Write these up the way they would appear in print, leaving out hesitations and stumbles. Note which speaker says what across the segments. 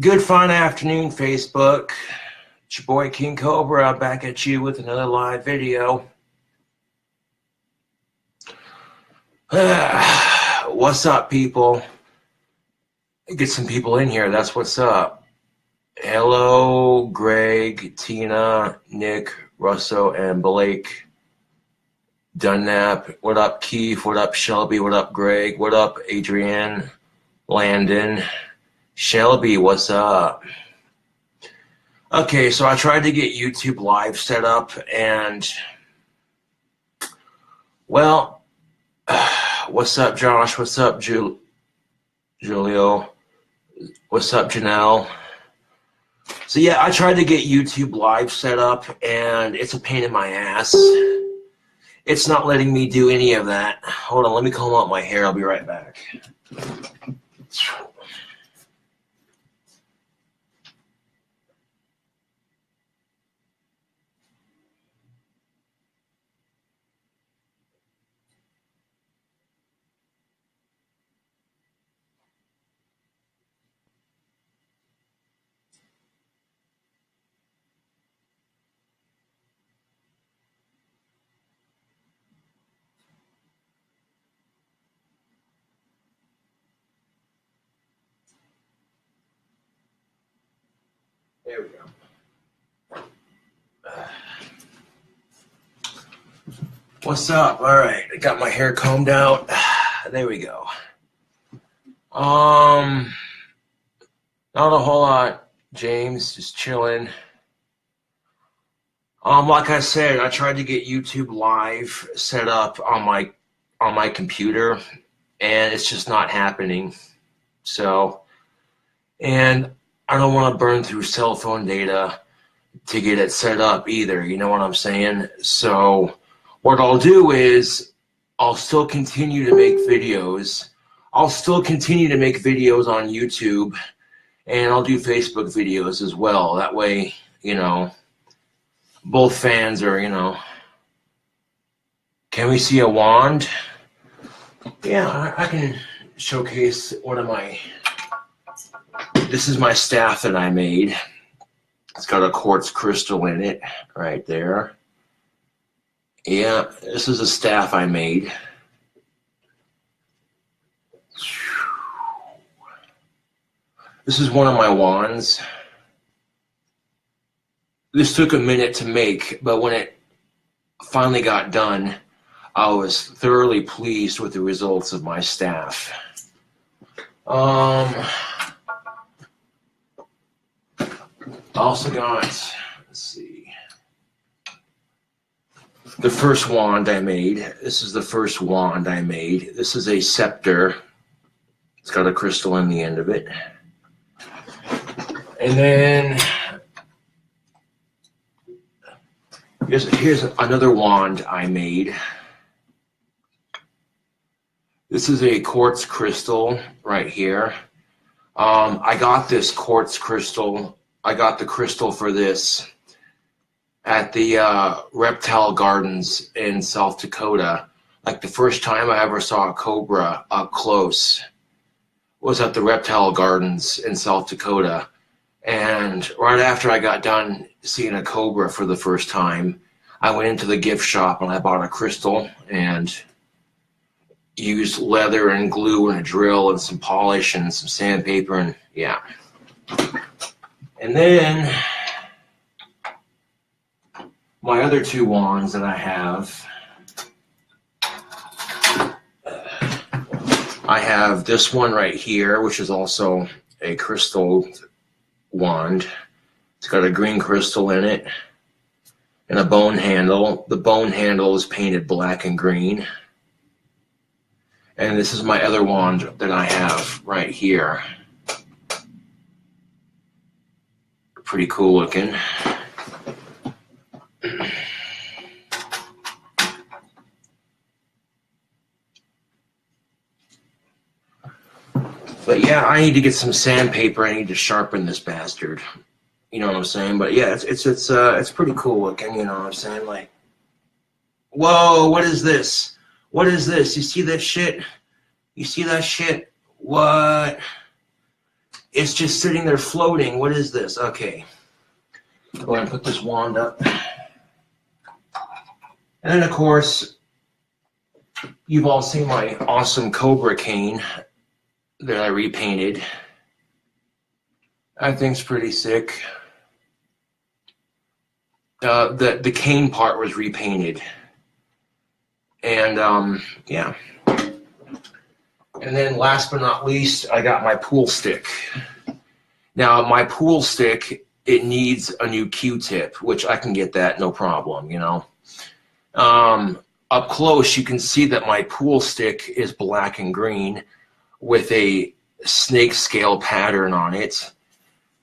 Speaker 1: Good fine afternoon, Facebook. It's your boy King Cobra back at you with another live video. What's up, people? Get some people in here. That's what's up. Hello, Greg, Tina, Nick, Russo, and Blake. Dunlap. What up, Keith? What up, Shelby? What up, Greg? What up, Adrienne? Landon? Shelby, what's up? Okay, so I tried to get YouTube Live set up, and, well, what's up, Josh? What's up, Julio? What's up, Janelle? So, yeah, I tried to get YouTube Live set up, and it's a pain in my ass. It's not letting me do any of that. Hold on, let me comb out my hair. I'll be right back. There we go. What's up? All right, I got my hair combed out. There we go. Not a whole lot, James. Just chilling. Like I said, I tried to get YouTube Live set up on my computer, and it's just not happening. So, and I don't want to burn through cell phone data to get it set up either. You know what I'm saying? So, what I'll do is I'll still continue to make videos. I'll still continue to make videos on YouTube, and I'll do Facebook videos as well. That way, you know, both fans are, you know. Can we see a wand? Yeah, I can showcase one of my, this is my staff that I made. It's got a quartz crystal in it right there. Yeah, this is a staff I made. This is one of my wands. This took a minute to make, but when it finally got done, I was thoroughly pleased with the results of my staff. I also got, let's see, the first wand I made. This is the first wand I made. This is a scepter. It's got a crystal on the end of it. And then here's another wand I made. This is a quartz crystal right here. I got this quartz crystal. I got the crystal for this at the Reptile Gardens in South Dakota. Like the first time I ever saw a cobra up close was at the Reptile Gardens in South Dakota. And right after I got done seeing a cobra for the first time, I went into the gift shop and I bought a crystal and used leather and glue and a drill and some polish and some sandpaper, and yeah. And then my other two wands that I have this one right here, which is also a crystal wand. It's got a green crystal in it and a bone handle. The bone handle is painted black and green. And this is my other wand that I have right here. Pretty cool looking. But yeah, I need to get some sandpaper. I need to sharpen this bastard. You know what I'm saying? But yeah, it's pretty cool looking. You know what I'm saying? Like, whoa, what is this? What is this? You see that shit? You see that shit? What? it's just sitting there floating. What is this? Okay. Go ahead and put this wand up. And then, of course, you've all seen my awesome Cobra cane that I repainted. That thing's pretty sick. The cane part was repainted. And, yeah. And then last but not least, I got my pool stick. Now, my pool stick, it needs a new Q-tip, which I can get that, no problem, you know. Up close, you can see that my pool stick is black and green with a snake scale pattern on it.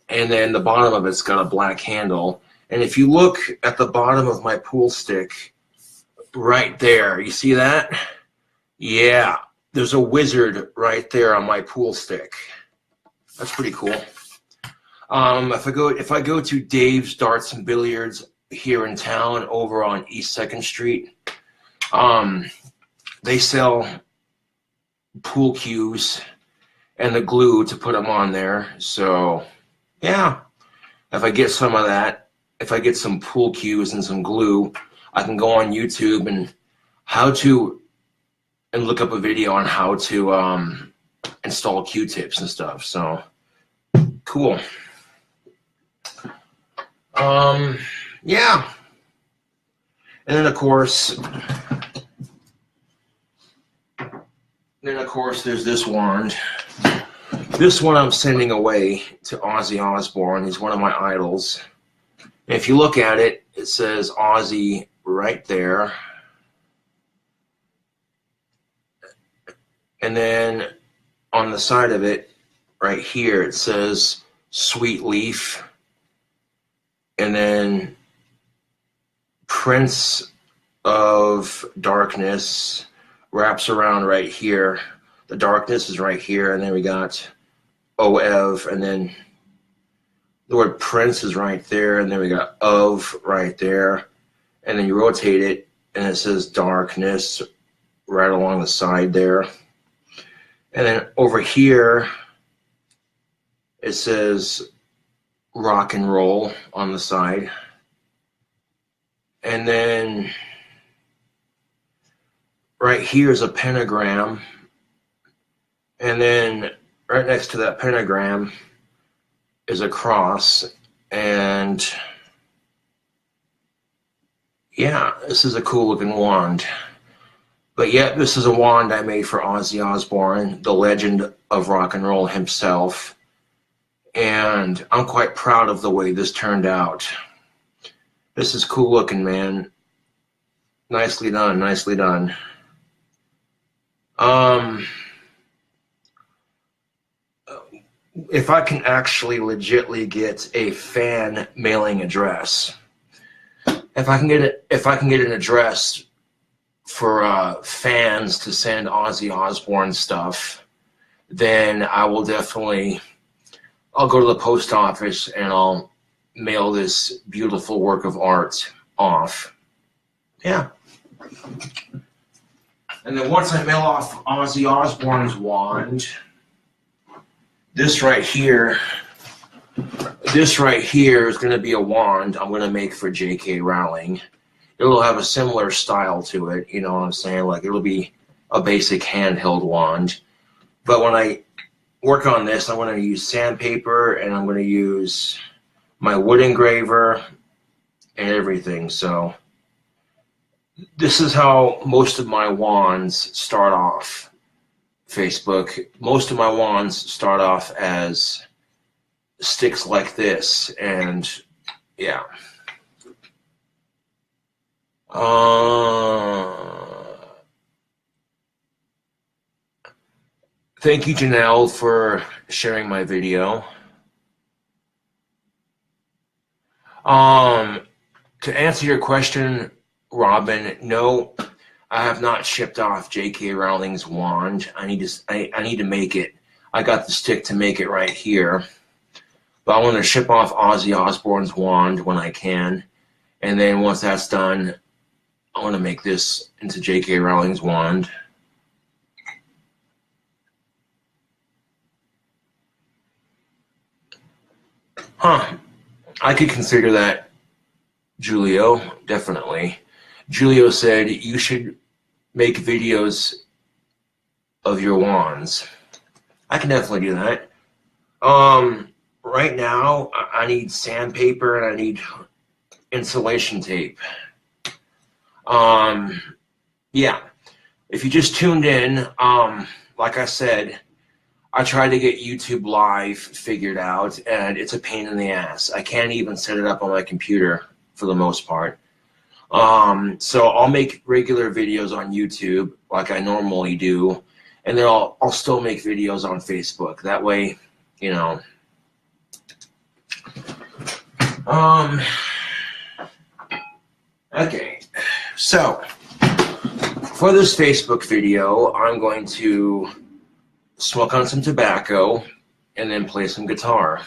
Speaker 1: And then the bottom of it's got a black handle. And if you look at the bottom of my pool stick, right there, you see that? Yeah, there's a wizard right there on my pool stick. That's pretty cool. If I go to Dave's Darts and Billiards here in town over on East 2nd Street, they sell pool cues and the glue to put them on there. So yeah, if I get some of that, if I get some pool cues and some glue, I can go on YouTube and look up a video on how to install Q-tips and stuff. So cool. Yeah. And then of course there's this wand. This one I'm sending away to Ozzy Osbourne. He's one of my idols. And if you look at it, it says Ozzy right there. And then on the side of it, right here, it says Sweet Leaf. And then Prince of Darkness wraps around right here. The darkness is right here, and then we got Oev, and then the word Prince is right there, and then we got of right there, and then you rotate it, and it says darkness right along the side there. And then over here, it says rock and roll on the side. And then right here is a pentagram. And then right next to that pentagram is a cross. And yeah, this is a cool looking wand. But yeah, this is a wand I made for Ozzy Osbourne, the legend of rock and roll himself. And I'm quite proud of the way this turned out. This is cool looking, man. Nicely done, nicely done. If I can actually legitly get a fan mailing address, if I can get an address for fans to send Ozzy Osbourne stuff, then I will definitely, I'll go to the post office and I'll mail this beautiful work of art off. Yeah. And then once I mail off Ozzy Osbourne's wand, this right here is going to be a wand I'm going to make for J.K. Rowling. It'll have a similar style to it, you know what I'm saying? Like, it'll be a basic handheld wand. But when I work on this, I'm going to use sandpaper, and I'm going to use my wood engraver and everything. So this is how most of my wands start off. Facebook, most of my wands start off as sticks like this, and yeah. Thank you, Janelle, for sharing my video. To answer your question, Robin, no, I have not shipped off J.K. Rowling's wand. I need to make it. I got the stick to make it right here. But I want to ship off Ozzy Osbourne's wand when I can. And then once that's done, I want to make this into J.K. Rowling's wand. Huh. I could consider that, Julio, definitely. Julio said you should make videos of your wands. I can definitely do that. Right now, I need sandpaper and I need insulation tape. Yeah. If you just tuned in, like I said, I tried to get YouTube Live figured out, and it's a pain in the ass. I can't even set it up on my computer for the most part. So I'll make regular videos on YouTube like I normally do, and then I'll still make videos on Facebook. That way, you know. Okay. So for this Facebook video, I'm going to smoke on some tobacco and then play some guitar.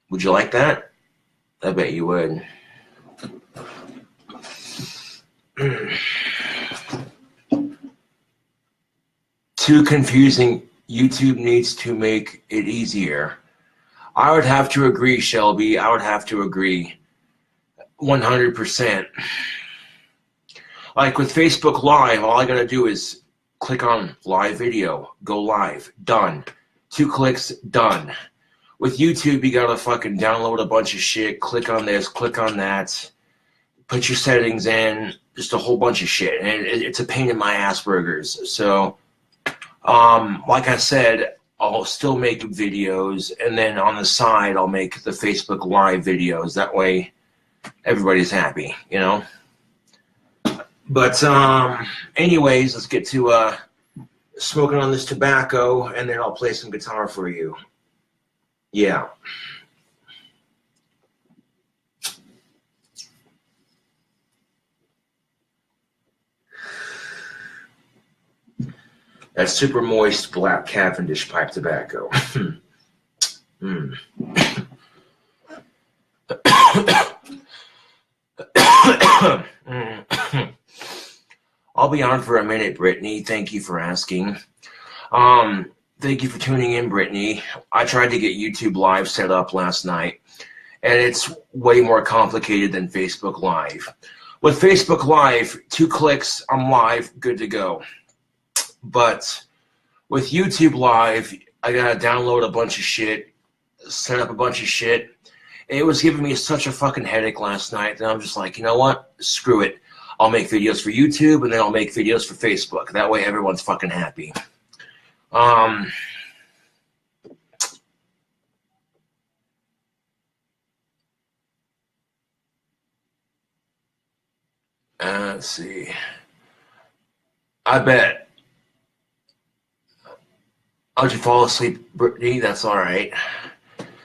Speaker 1: Would you like that? I bet you would. Too confusing. YouTube needs to make it easier. I would have to agree, Shelby. I would have to agree 100%. Like with Facebook Live, all I gotta do is click on live video, go live, done. 2 clicks, done. With YouTube, you gotta fucking download a bunch of shit, click on this, click on that, put your settings in, just a whole bunch of shit. And it's a pain in my ass burgers. So, like I said, I'll still make videos, and then on the side, I'll make the Facebook Live videos. That way, everybody's happy, you know? But anyways, let's get to smoking on this tobacco, and then I'll play some guitar for you. Yeah. That's super moist black Cavendish pipe tobacco. I'll be on for a minute, Brittany. Thank you for asking. Thank you for tuning in, Brittany. I tried to get YouTube Live set up last night, and it's way more complicated than Facebook Live. With Facebook Live, 2 clicks, I'm live, good to go. But with YouTube Live, I gotta download a bunch of shit, set up a bunch of shit. It was giving me such a fucking headache last night that I'm just like, you know what? Screw it. I'll make videos for YouTube, and then I'll make videos for Facebook. That way everyone's fucking happy. Let's see. I bet. How'd you fall asleep, Brittany? That's all right.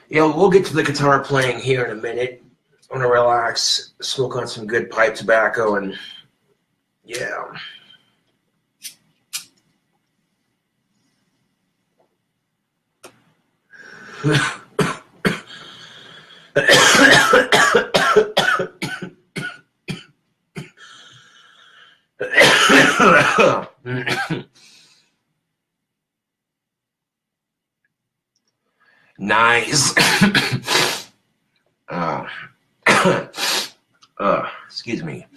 Speaker 1: Yeah, we'll get to the guitar playing here in a minute. I'm gonna relax, smoke on some good pipe tobacco, and yeah. Nice. Excuse me.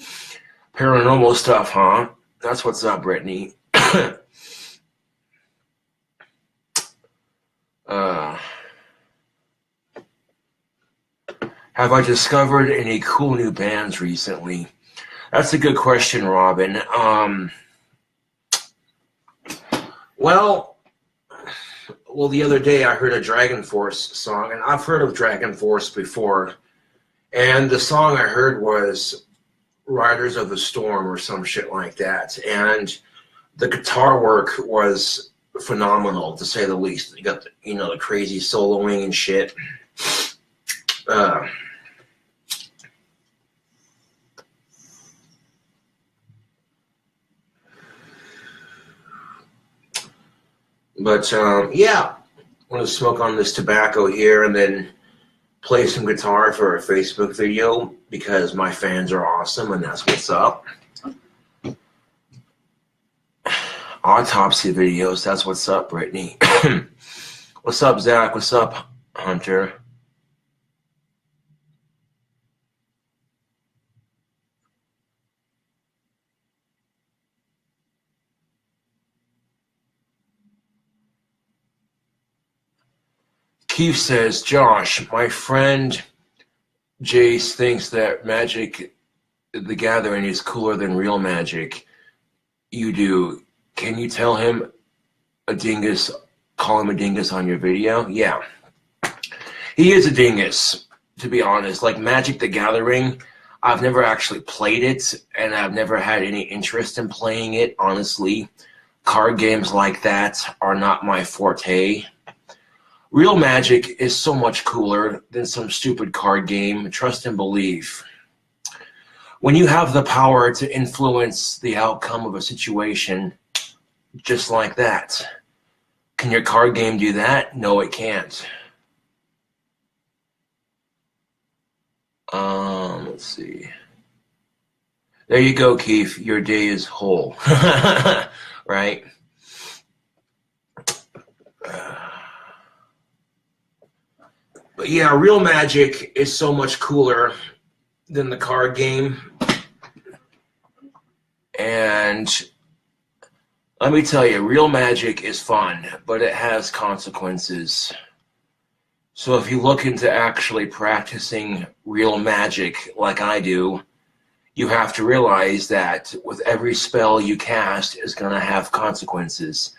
Speaker 1: Paranormal stuff, huh? That's what's up, Brittany. Have I discovered any cool new bands recently? That's a good question, Robin. Well, the other day I heard a Dragon Force song, and I've heard of Dragon Force before, and the song I heard was Riders of the Storm or some shit like that, and the guitar work was phenomenal, to say the least. You got the, the crazy soloing and shit. But yeah, I'm gonna smoke on this tobacco here and then play some guitar for a Facebook video because my fans are awesome and that's what's up. Autopsy videos, that's what's up, Brittany. What's up, Zach? What's up, Hunter? Keith says, Josh, my friend Jace thinks that Magic the Gathering is cooler than real Magic. You do. Can you tell him a dingus, call him a dingus on your video? Yeah. He is a dingus, to be honest. Like Magic the Gathering, I've never actually played it, and I've never had any interest in playing it, honestly. Card games like that are not my forte. Real Magic is so much cooler than some stupid card game. Trust and believe. When you have the power to influence the outcome of a situation, just like that. Can your card game do that? No, it can't. Let's see. There you go, Keith. Your day is whole. Right? But yeah, real Magic is so much cooler than the card game. And let me tell you, real Magic is fun, but it has consequences. So if you look into actually practicing real Magic like I do, you have to realize that with every spell you cast is going to have consequences.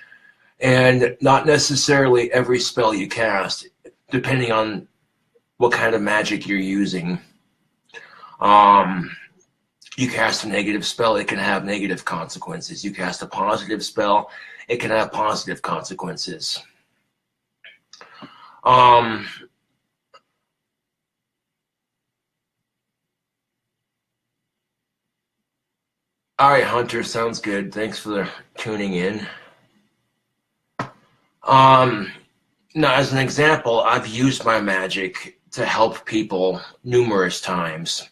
Speaker 1: And not necessarily every spell you cast, depending on what kind of magic you're using. You cast a negative spell, it can have negative consequences. You cast a positive spell, it can have positive consequences. All right, Hunter, sounds good. Thanks for tuning in. Now, as an example, I've used my magic to help people numerous times.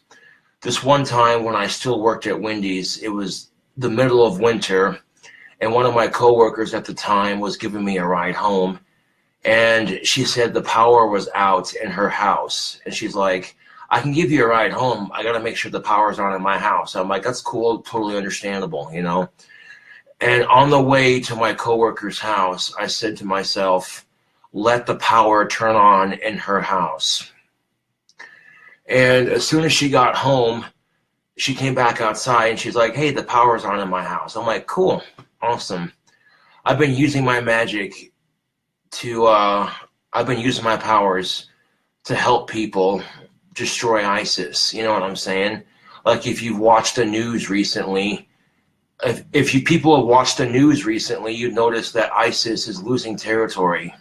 Speaker 1: This one time when I still worked at Wendy's, it was the middle of winter, and one of my coworkers at the time was giving me a ride home, and she said the power was out in her house, and she's like, I can give you a ride home. I got to make sure the power's on in my house. I'm like, that's cool, totally understandable, you know? And on the way to my coworker's house, I said to myself, let the power turn on in her house. And as soon as she got home, she came back outside and she's like, hey, the power's on in my house. I'm like, cool, awesome. I've been using my magic to, I've been using my powers to help people destroy ISIS. You know what I'm saying? Like if you've watched the news recently, if you people have watched the news recently, you've noticed that ISIS is losing territory.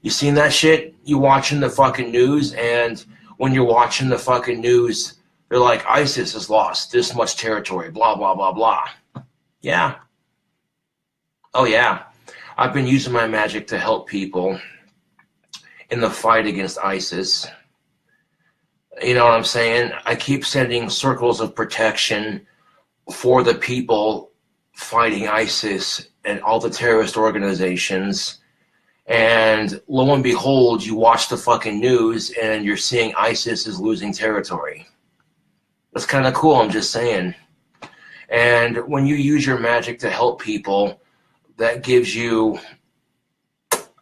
Speaker 1: You seen that shit? You watching the fucking news, and when you're watching the fucking news, they're like, ISIS has lost this much territory, blah, blah, blah, blah. Yeah. Oh, yeah. I've been using my magic to help people in the fight against ISIS. You know what I'm saying? I keep sending circles of protection for the people fighting ISIS and all the terrorist organizations. And lo and behold, you watch the fucking news and you're seeing ISIS is losing territory. That's kind of cool, I'm just saying. And when you use your magic to help people, that gives you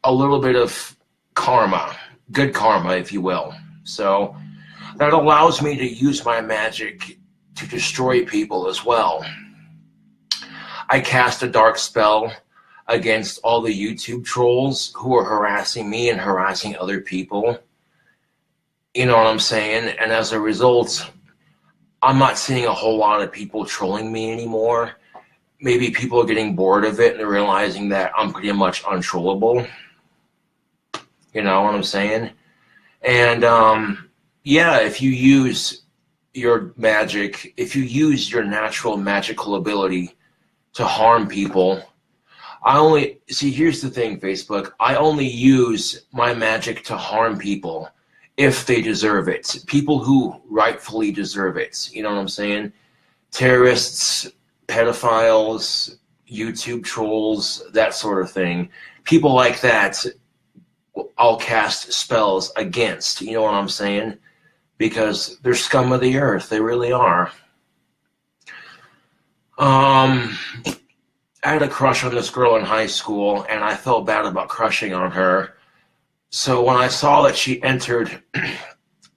Speaker 1: a little bit of karma, good karma, if you will. So that allows me to use my magic to destroy people as well. I cast a dark spell against all the YouTube trolls who are harassing me and harassing other people. You know what I'm saying? And as a result, I'm not seeing a whole lot of people trolling me anymore. Maybe people are getting bored of it and they're realizing that I'm pretty much untrollable. You know what I'm saying? And yeah, if you use your magic, if you use your natural magical ability to harm people, here's the thing, Facebook, I only use my magic to harm people if they deserve it. People who rightfully deserve it. You know what I'm saying? Terrorists, pedophiles, YouTube trolls, that sort of thing. People like that, I'll cast spells against. You know what I'm saying? Because they're scum of the earth. They really are. I had a crush on this girl in high school, and I felt bad about crushing on her. So when I saw that she entered,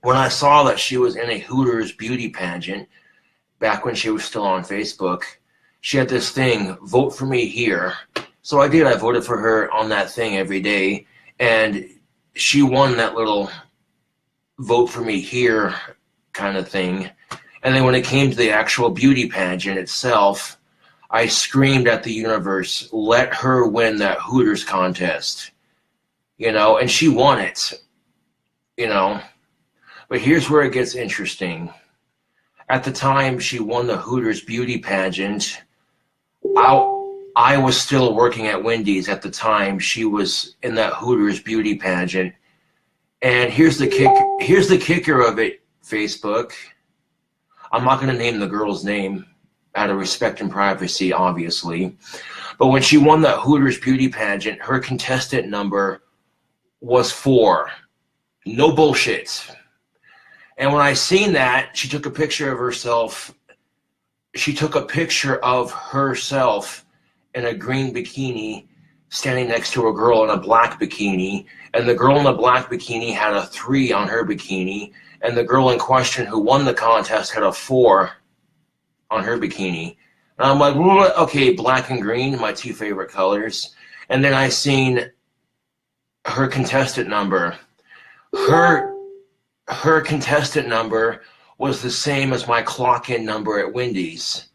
Speaker 1: when I saw that she was in a Hooters beauty pageant, back when she was still on Facebook, she had this thing, vote for me here. So I did. I voted for her on that thing every day. And she won that little vote for me here kind of thing. And then when it came to the actual beauty pageant itself, I screamed at the universe, let her win that Hooters contest. You know, and she won it. You know. But here's where it gets interesting. At the time she won the Hooters beauty pageant, I was still working at Wendy's at the time she was in that Hooters beauty pageant. And here's the kicker of it, Facebook. I'm not going to name the girl's name out of respect and privacy, obviously. But when she won that Hooters beauty pageant, her contestant number was 4. No bullshit. And when I seen that, she took a picture of herself. She took a picture of herself in a green bikini standing next to a girl in a black bikini. And the girl in the black bikini had a 3 on her bikini. And the girl in question who won the contest had a 4 on her bikini. And I'm like, well, okay, black and green, my 2 favorite colors. And then I seen her contestant number. Her contestant number was the same as my clock-in number at Wendy's.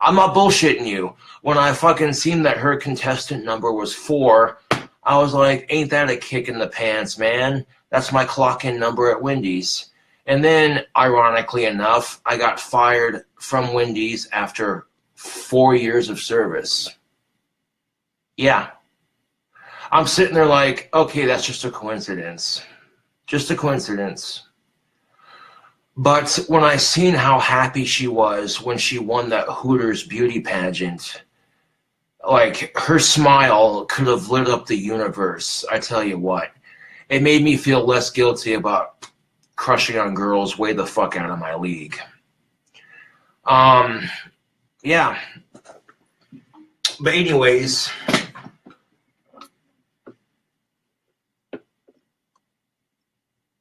Speaker 1: I'm not bullshitting you. When I fucking seen that her contestant number was 4, I was like, ain't that a kick in the pants, man? That's my clock-in number at Wendy's. And then, ironically enough, I got fired from Wendy's after 4 years of service. Yeah. I'm sitting there like, okay, that's just a coincidence. Just a coincidence. But when I seen how happy she was when she won that Hooters beauty pageant, like, her smile could have lit up the universe, I tell you what. It made me feel less guilty about crushing on girls way the fuck out of my league. Yeah. But anyways,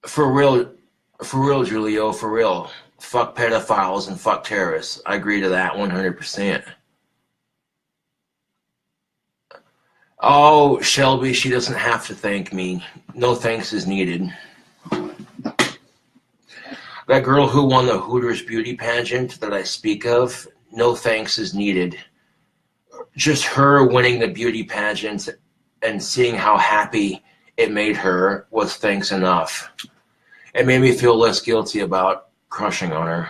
Speaker 1: for real, Julio, for real. Fuck pedophiles and fuck terrorists. I agree to that 100%. Oh, Shelby, she doesn't have to thank me. No thanks is needed. That girl who won the Hooters beauty pageant that I speak of, no thanks is needed. Just her winning the beauty pageant and seeing how happy it made her was thanks enough. It made me feel less guilty about crushing on her.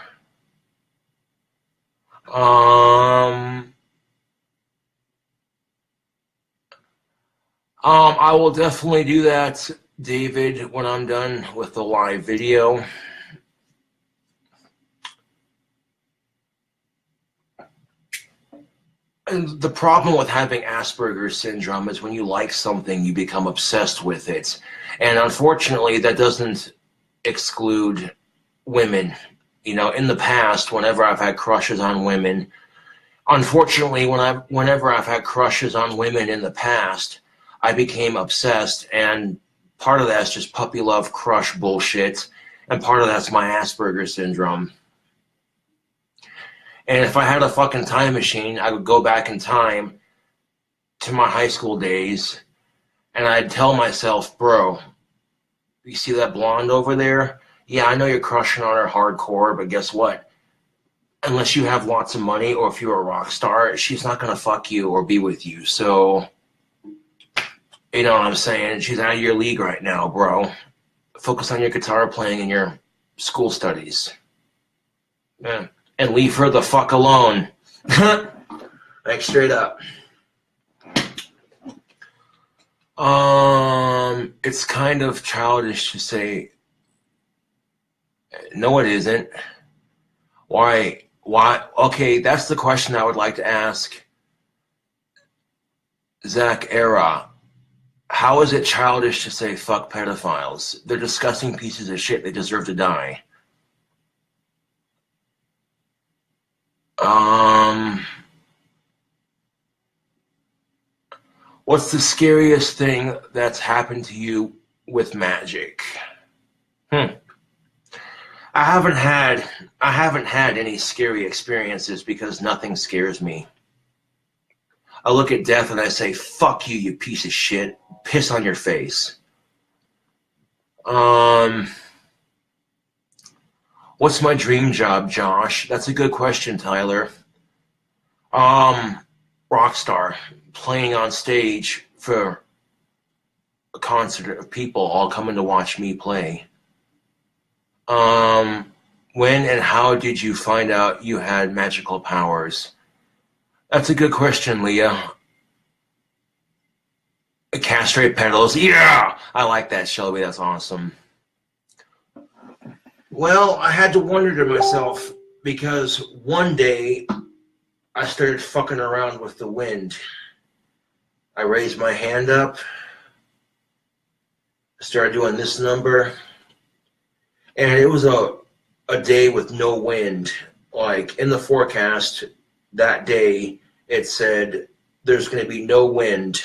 Speaker 1: I will definitely do that, David, when I'm done with the live video. And the problem with having Asperger's syndrome is when you like something, you become obsessed with it. And unfortunately, that doesn't exclude women. You know, in the past, whenever I've had crushes on women, unfortunately, whenever I've had crushes on women in the past, I became obsessed, and part of that's just puppy love crush bullshit, and part of that's my Asperger's syndrome. And if I had a fucking time machine, I would go back in time to my high school days, and I'd tell myself, bro, you see that blonde over there? Yeah, I know you're crushing on her hardcore, but guess what? Unless you have lots of money or if you're a rock star, she's not going to fuck you or be with you. So, you know what I'm saying? She's out of your league right now, bro. Focus on your guitar playing and your school studies. Yeah. And leave her the fuck alone. Like, straight up. It's kind of childish to say, no, it isn't. Why? Okay, that's the question I would like to ask Zach Era. How is it childish to say fuck pedophiles? They're disgusting pieces of shit. They deserve to die. What's the scariest thing that's happened to you with magic. I haven't had any scary experiences because nothing scares me. I look at death and I say, fuck you, you piece of shit. Piss on your face. What's my dream job, Josh? That's a good question, Tyler. Rock star, playing on stage for a concert of people all coming to watch me play. When and how did you find out you had magical powers? That's a good question, Leah. Castrate pedals. Yeah! I like that, Shelby. That's awesome. Well, I had to wonder to myself because one day I started fucking around with the wind. I raised my hand up, started doing this number, and it was a day with no wind. Like in the forecast that day, it said there's going to be no wind.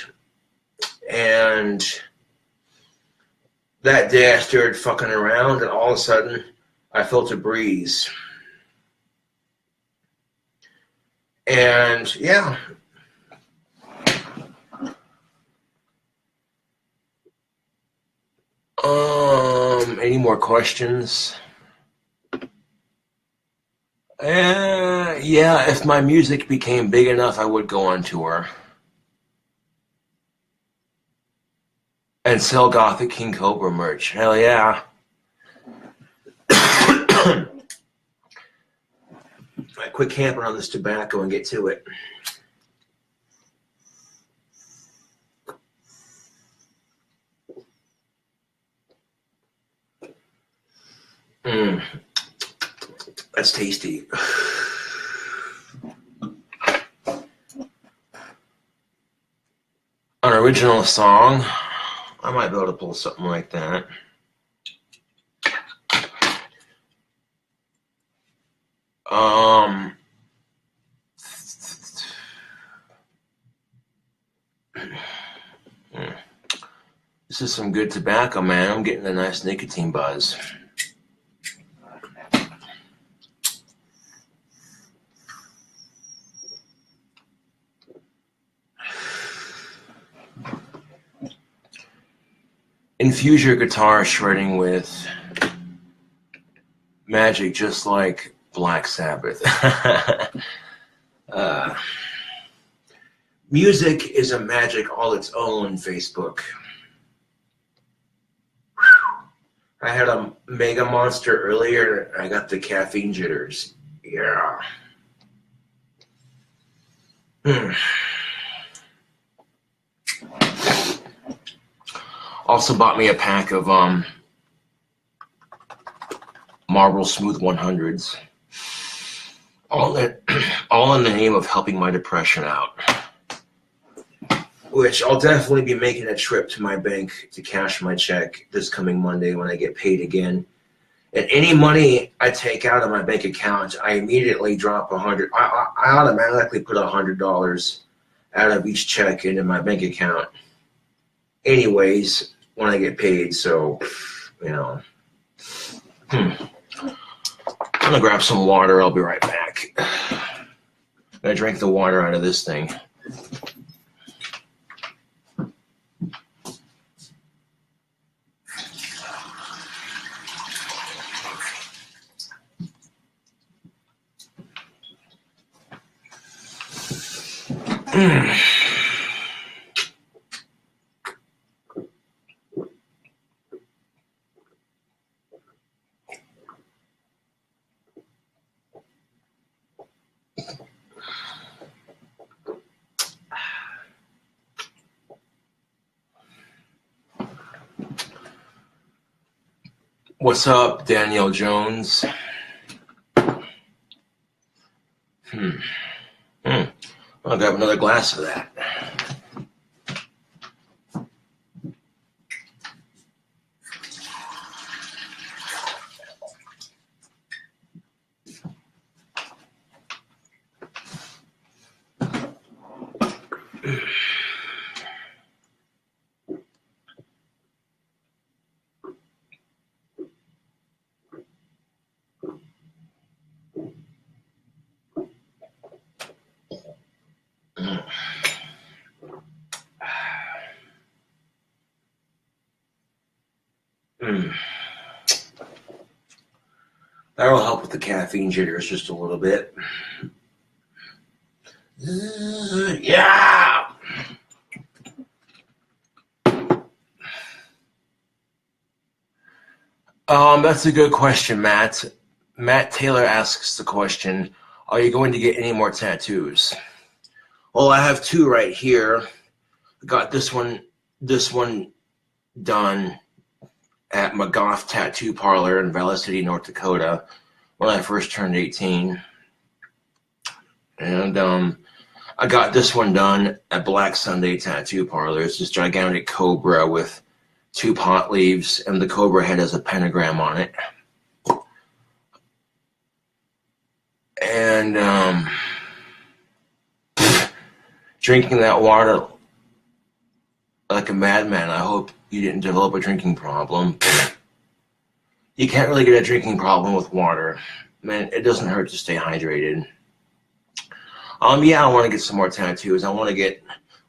Speaker 1: And that day I started fucking around, and all of a sudden I felt a breeze. And yeah. Any more questions? Yeah, if my music became big enough, I would go on tour. And sell Gothic King Cobra merch. Hell yeah. I quit camping on this tobacco and get to it. That's tasty. An original song. I might be able to pull something like that. This is some good tobacco, man. I'm getting a nice nicotine buzz. Infuse your guitar shredding with magic, just like Black Sabbath. Music is a magic all its own, Facebook. I had a Mega Monster earlier. I got the caffeine jitters. Yeah. Also bought me a pack of Marlboro Smooth 100s. All in the name of helping my depression out. Which I'll definitely be making a trip to my bank to cash my check this coming Monday when I get paid again. And any money I take out of my bank account, I immediately drop $100. I automatically put $100 out of each check into my bank account. Anyways, when I get paid, so, you know. I'm gonna grab some water. I'll be right back. I'm gonna drink the water out of this thing. What's up, Danielle Jones? I'll grab another glass of that. That'll help with the caffeine jitters just a little bit. Yeah. That's a good question, Matt. Matt Taylor asks the question, are you going to get any more tattoos? Well, I have two right here. I got this one done at McGough Tattoo Parlor in Valley City, North Dakota when I first turned 18. And I got this one done at Black Sunday Tattoo Parlor. It's this gigantic cobra with 2 pot leaves, and the cobra head has a pentagram on it. And drinking that water like a madman. I hope you didn't develop a drinking problem. You can't really get a drinking problem with water. Man, it doesn't hurt to stay hydrated. Yeah, I want to get some more tattoos. I want to get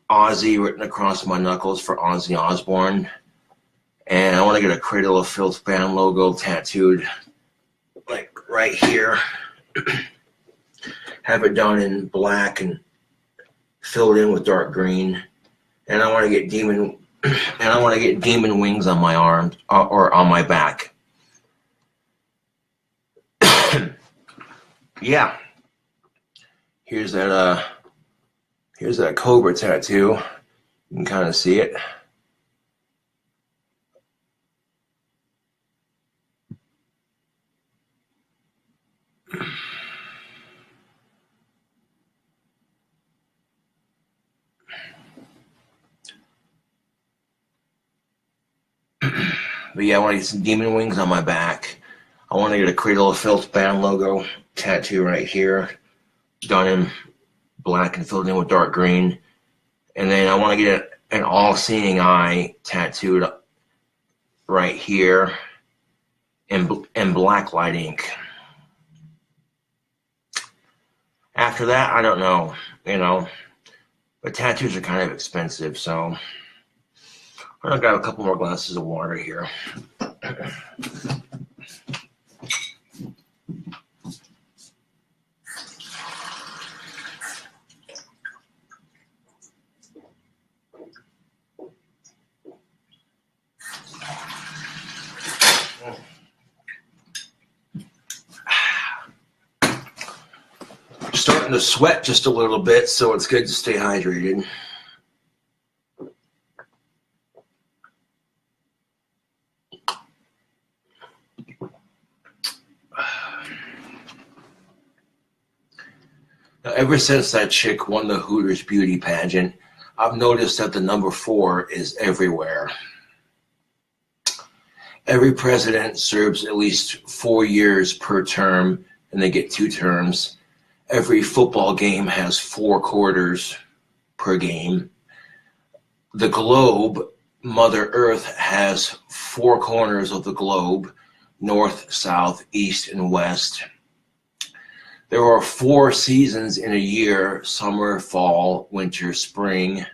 Speaker 1: Ozzy written across my knuckles for Ozzy Osbourne. And I want to get a Cradle of Filth band logo tattooed, like right here. Have it done in black and filled in with dark green. And I want to get demon wings on my arms or on my back. Yeah. Here's that cobra tattoo. You can kind of see it. But yeah, I want to get some demon wings on my back. I want to get a Cradle of Filth band logo tattoo right here, done in black and filled in with dark green. And then I want to get an all-seeing eye tattooed right here in black light ink. After that, I don't know, but tattoos are kind of expensive, so I've got a couple more glasses of water here. Starting to sweat just a little bit, so it's good to stay hydrated. Now, ever since that chick won the Hooters beauty pageant, I've noticed that the number 4 is everywhere. Every president serves at least 4 years per term, and they get 2 terms. Every football game has 4 quarters per game. The globe, Mother Earth, has 4 corners of the globe, north, south, east, and west. There are 4 seasons in a year: summer, fall, winter, spring.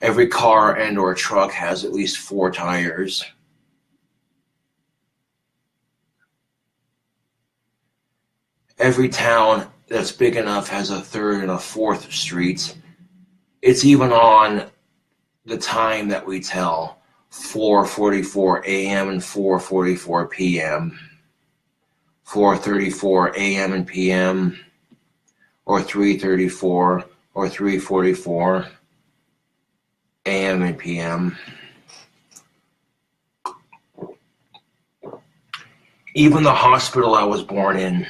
Speaker 1: Every car and or truck has at least 4 tires. Every town that's big enough has a 3rd and a 4th street. It's even on the time that we tell, 4:44 a.m. and 4:44 p.m. 4:34 a.m. and p.m. or 3:34 or 3:44 a.m. and p.m. Even the hospital I was born in,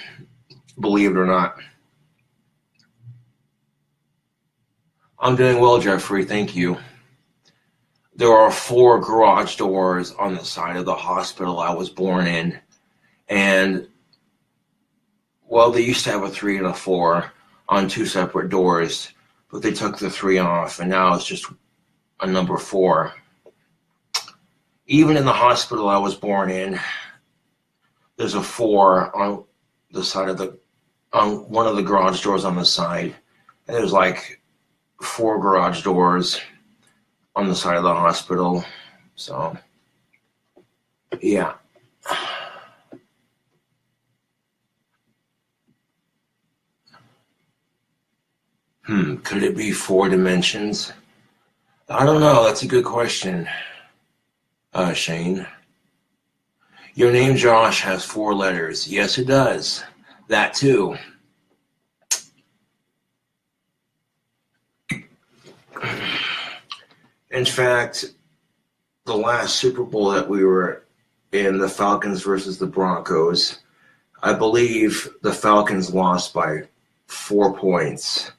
Speaker 1: believe it or not. I'm doing well, Jeffrey, thank you. There are 4 garage doors on the side of the hospital I was born in. And, well, they used to have a 3 and a 4 on 2 separate doors, but they took the 3 off, and now it's just a number 4. Even in the hospital I was born in, there's a 4 on the side of on one of the garage doors on the side. And there's like 4 garage doors on the side of the hospital. So Yeah. Could it be 4 dimensions? I don't know. That's a good question, Shane. Your name, Josh, has 4 letters. Yes, it does. That too. In fact, the last Super Bowl that we were in, the Falcons versus the Broncos, I believe the Falcons lost by 4 points.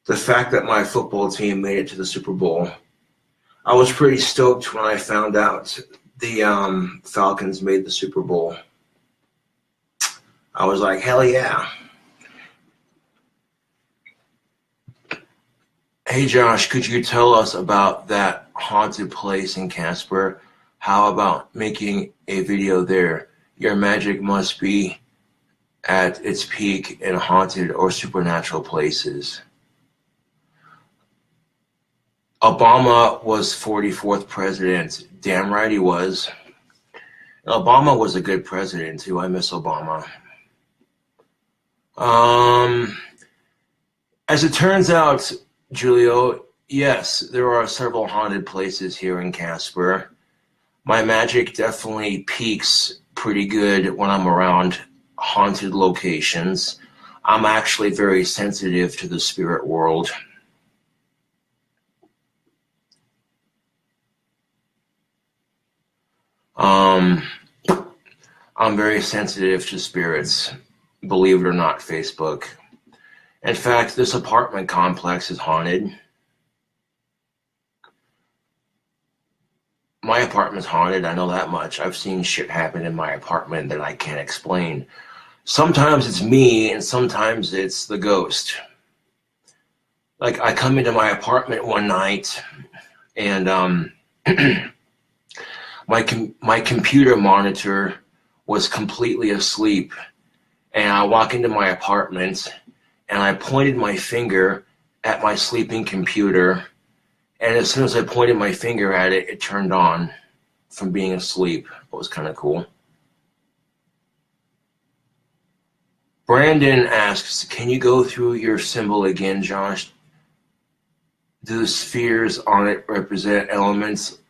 Speaker 1: The fact that my football team made it to the Super Bowl, I was pretty stoked when I found out the Falcons made the Super Bowl. I was like, hell yeah. Hey Josh, could you tell us about that haunted place in Casper? How about making a video there? Your magic must be at its peak in haunted or supernatural places. Obama was 44th president. Damn right he was. Obama was a good president too. I miss Obama. As it turns out, Julio, yes, there are several haunted places here in Casper. My magic definitely peaks pretty good when I'm around haunted locations. I'm actually very sensitive to the spirit world. I'm very sensitive to spirits, believe it or not, Facebook. In fact, this apartment complex is haunted. My apartment's haunted, I know that much. I've seen shit happen in my apartment that I can't explain. Sometimes it's me, and sometimes it's the ghost. Like, I come into my apartment one night, and my computer monitor was completely asleep, and I walk into my apartment, and I pointed my finger at my sleeping computer, and as soon as I pointed my finger at it, it turned on from being asleep. It was kind of cool. Brandon asks, can you go through your symbol again, Josh? Do the spheres on it represent elements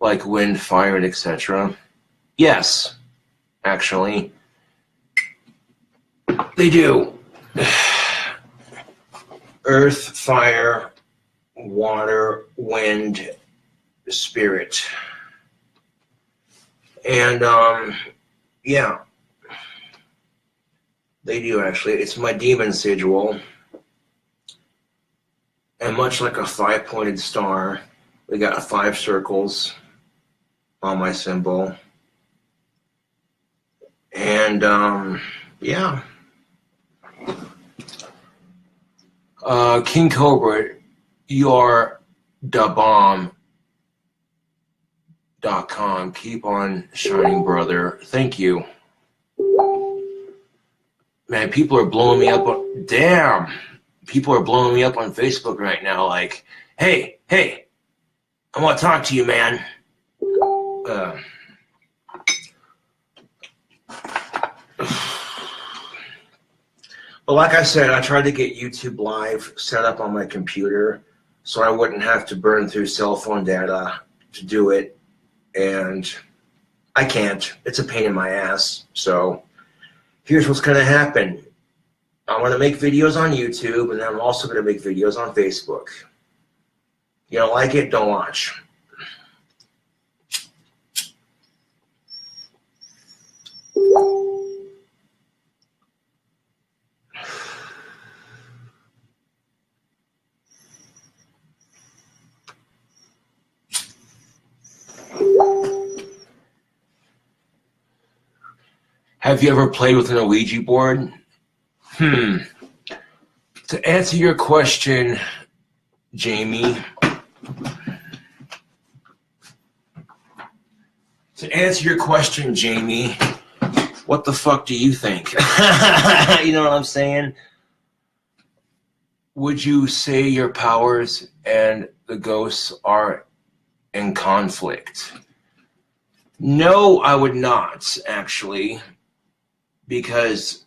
Speaker 1: like wind, fire, and etc.? Yes, actually. They do. Earth, fire, water, wind, spirit. And yeah, they do actually. It's my demon sigil. And much like a 5-pointed star, we got 5 circles on my symbol. And yeah. King Cobra, you are da bomb.com. Keep on shining, brother. Thank you. Man, people are blowing me up. Damn. People are blowing me up on Facebook right now. Like, hey, I want to talk to you, man. But like I said, I tried to get YouTube Live set up on my computer so I wouldn't have to burn through cell phone data to do it. And I can't. It's a pain in my ass. So here's what's going to happen. I'm going to make videos on YouTube, and then I'm also going to make videos on Facebook. You don't like it? Don't watch. Have you ever played with an Ouija board? To answer your question, Jamie, what the fuck do you think? You know what I'm saying? Would you say your powers and the ghosts are in conflict? No, I would not, actually, because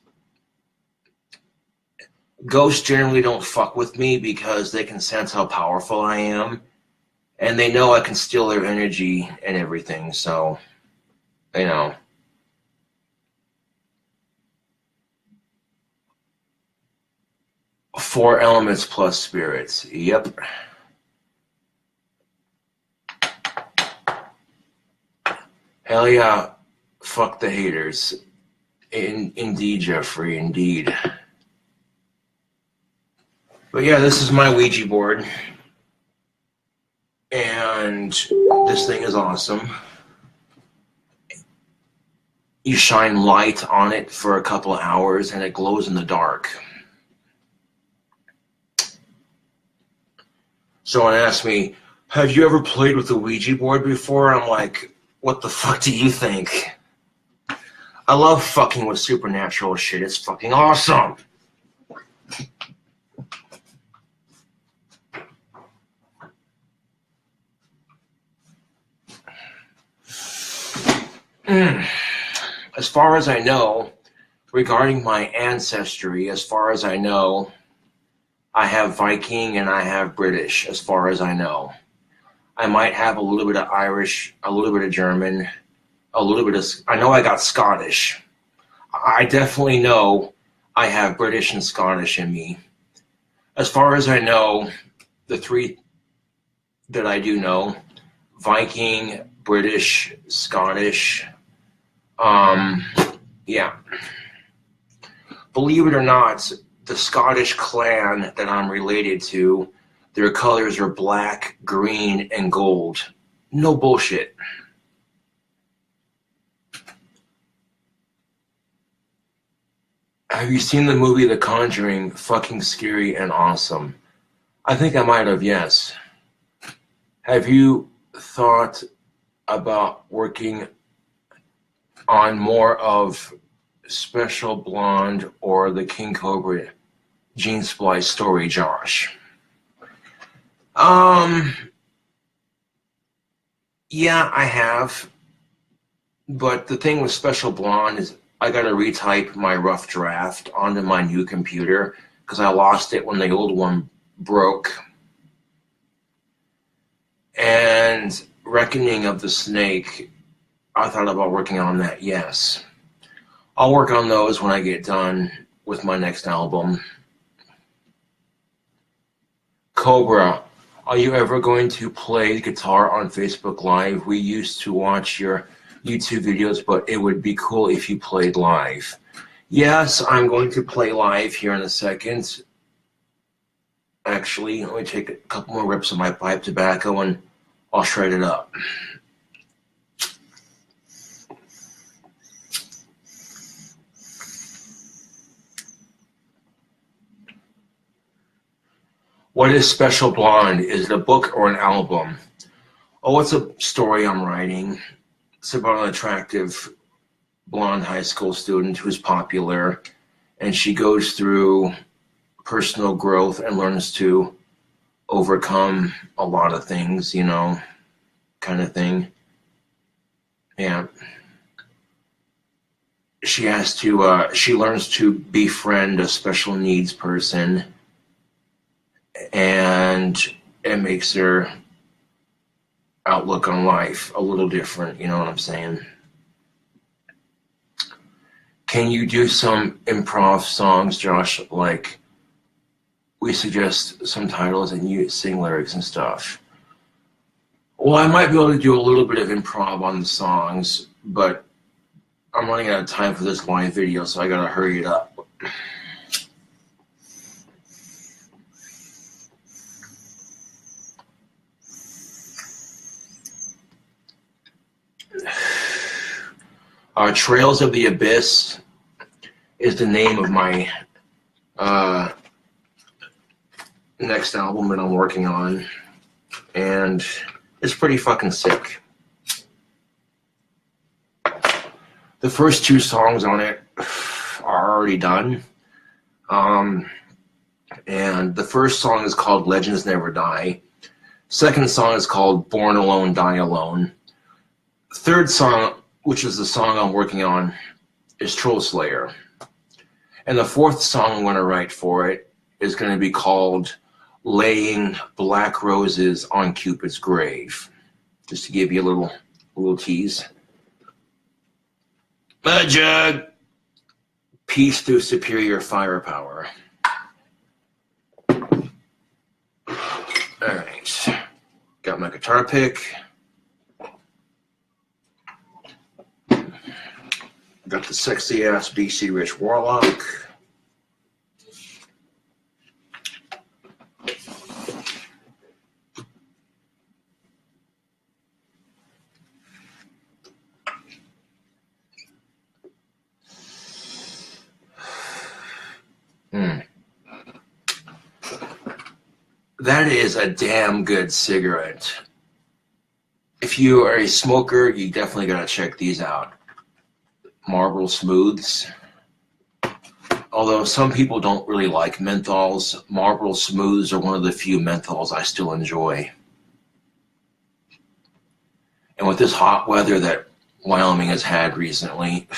Speaker 1: ghosts generally don't fuck with me because they can sense how powerful I am, and they know I can steal their energy and everything, so, you know. Four elements plus spirits. Yep. Hell yeah. Fuck the haters. Indeed, Jeffrey, indeed. But yeah, this is my Ouija board. And this thing is awesome. You shine light on it for a couple of hours and it glows in the dark. Someone asked me, have you ever played with the Ouija board before? I'm like, what the fuck do you think? I love fucking with supernatural shit. It's fucking awesome. As far as I know, regarding my ancestry, as far as I know, I have Viking and I have British, as far as I know. I might have a little bit of Irish, a little bit of German, a little bit of, I know I got Scottish. I definitely know I have British and Scottish in me. As far as I know, the three that I do know, Viking, British, Scottish, yeah. Believe it or not, the Scottish clan that I'm related to, their colors are black, green, and gold. No bullshit. Have you seen the movie The Conjuring? Fucking scary and awesome. I think I might have, yes. Have you thought about working on more of Special Blonde or the King Cobra Gene Splice story, Josh? Yeah, I have. But the thing with Special Blonde is I got to retype my rough draft onto my new computer because I lost it when the old one broke. And Reckoning of the Snake, I thought about working on that, yes. I'll work on those when I get done with my next album. Cobra, are you ever going to play guitar on Facebook Live? We used to watch your YouTube videos, but it would be cool if you played live. Yes, I'm going to play live here in a second. Actually, let me take a couple more rips of my pipe tobacco and I'll shred it up. What is Special Blonde? Is it a book or an album? Oh, it's a story I'm writing. It's about an attractive blonde high school student who's popular, and she goes through personal growth and learns to overcome a lot of things, you know, kind of thing. Yeah. She has to, she learns to befriend a special needs person, and it makes her outlook on life a little different, you know what I'm saying? Can you do some improv songs, Josh? Like, we suggest some titles and you sing lyrics and stuff. Well, I might be able to do a little bit of improv on the songs, but I'm running out of time for this live video, so I gotta hurry it up. Trails of the Abyss is the name of my next album that I'm working on, and it's pretty fucking sick. The first two songs on it are already done, and the first song is called Legends Never Die. Second song is called Born Alone, Die Alone. third song, which is the song I'm working on, is Troll Slayer. And the fourth song I'm going to write for it is going to be called Laying Black Roses on Cupid's Grave. Just to give you a little tease. Jug. Peace through superior firepower. Alright. Got my guitar pick. Got the sexy ass BC Rich Warlock. That is a damn good cigarette. If you are a smoker, you definitely gotta check these out. Marlboro Smooths. Although some people don't really like menthols, Marlboro Smooths are one of the few menthols I still enjoy. And with this hot weather that Wyoming has had recently,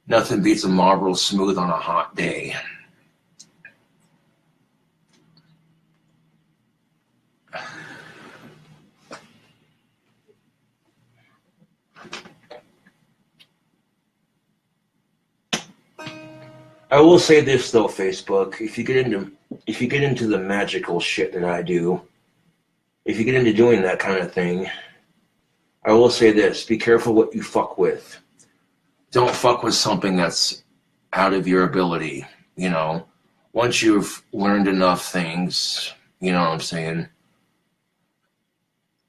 Speaker 1: nothing beats a Marlboro Smooth on a hot day. I will say this though, Facebook, if you get into the magical shit that I do, if you get into doing that kind of thing, I will say this, be careful what you fuck with. Don't fuck with something that's out of your ability, you know. Once you've learned enough things, you know what I'm saying,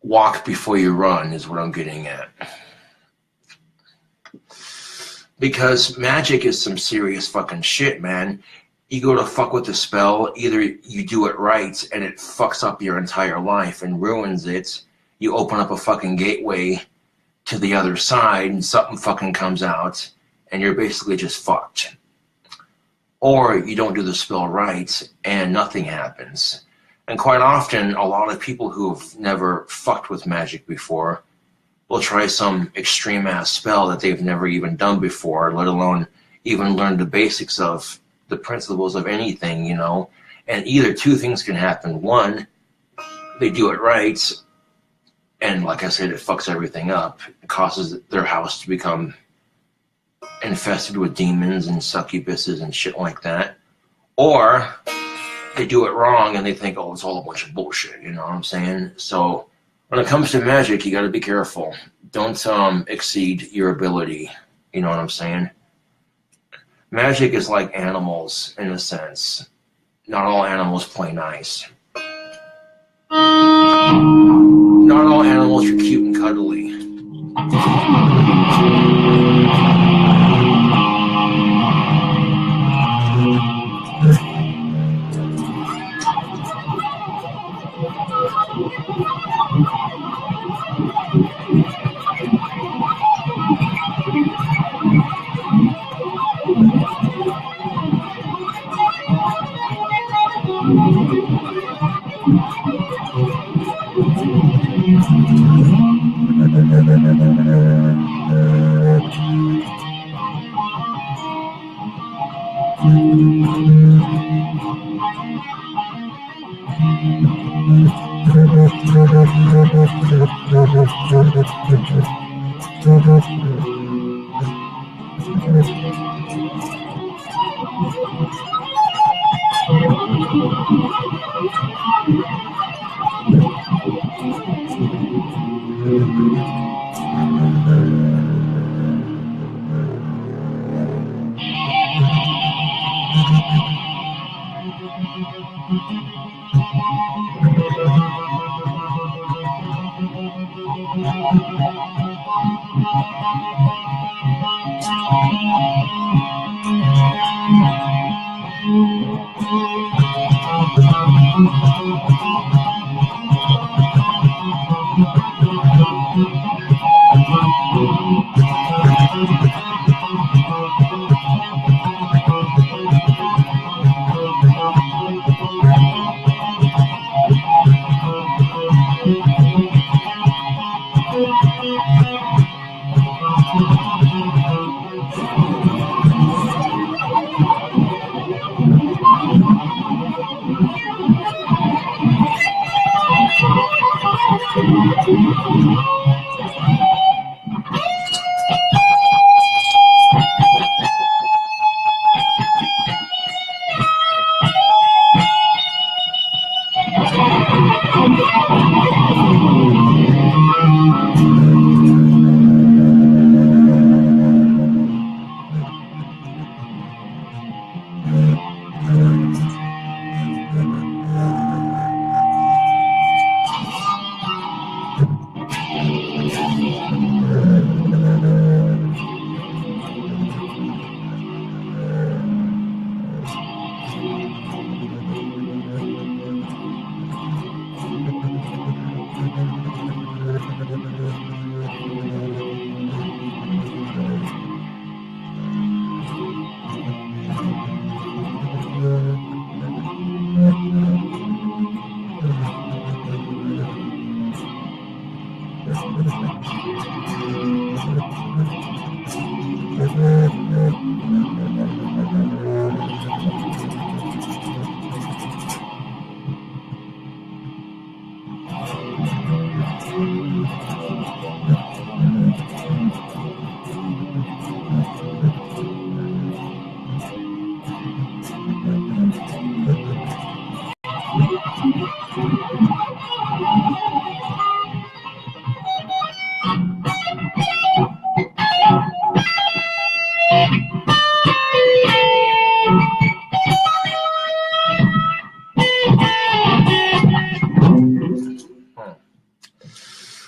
Speaker 1: walk before you run is what I'm getting at. Because magic is some serious fucking shit, man. You go to fuck with the spell, either you do it right and it fucks up your entire life and ruins it. You open up a fucking gateway to the other side and something fucking comes out and you're basically just fucked. Or you don't do the spell right and nothing happens. And quite often, a lot of people who've never fucked with magic before will try some extreme-ass spell that they've never even done before, let alone even learn the basics of the principles of anything, you know. And either two things can happen. One, they do it right, and like I said, it fucks everything up. It causes their house to become infested with demons and succubuses and shit like that. Or they do it wrong and they think, oh, it's all a bunch of bullshit, you know what I'm saying? So when it comes to magic, you got to be careful. Don't exceed your ability. You know what I'm saying? Magic is like animals in a sense. Not all animals play nice. Not all animals are cute and cuddly.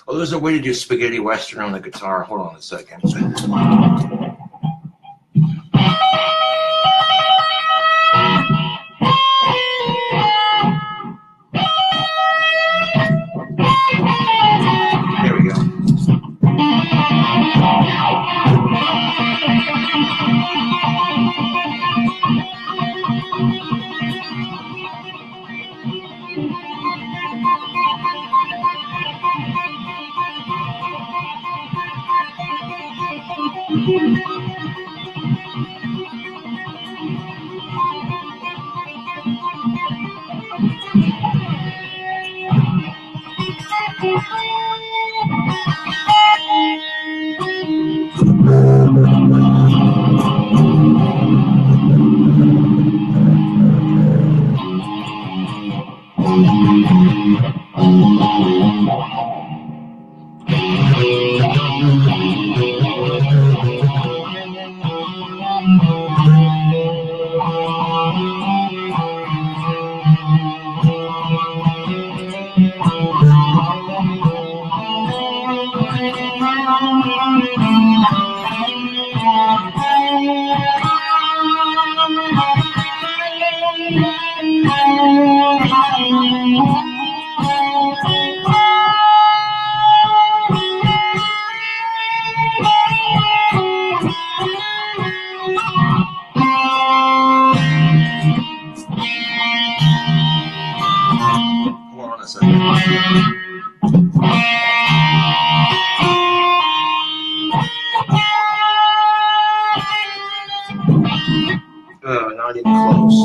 Speaker 1: Oh, there's a way to do spaghetti western on the guitar. Hold on a second. There we go. Hold on a second. Not even close.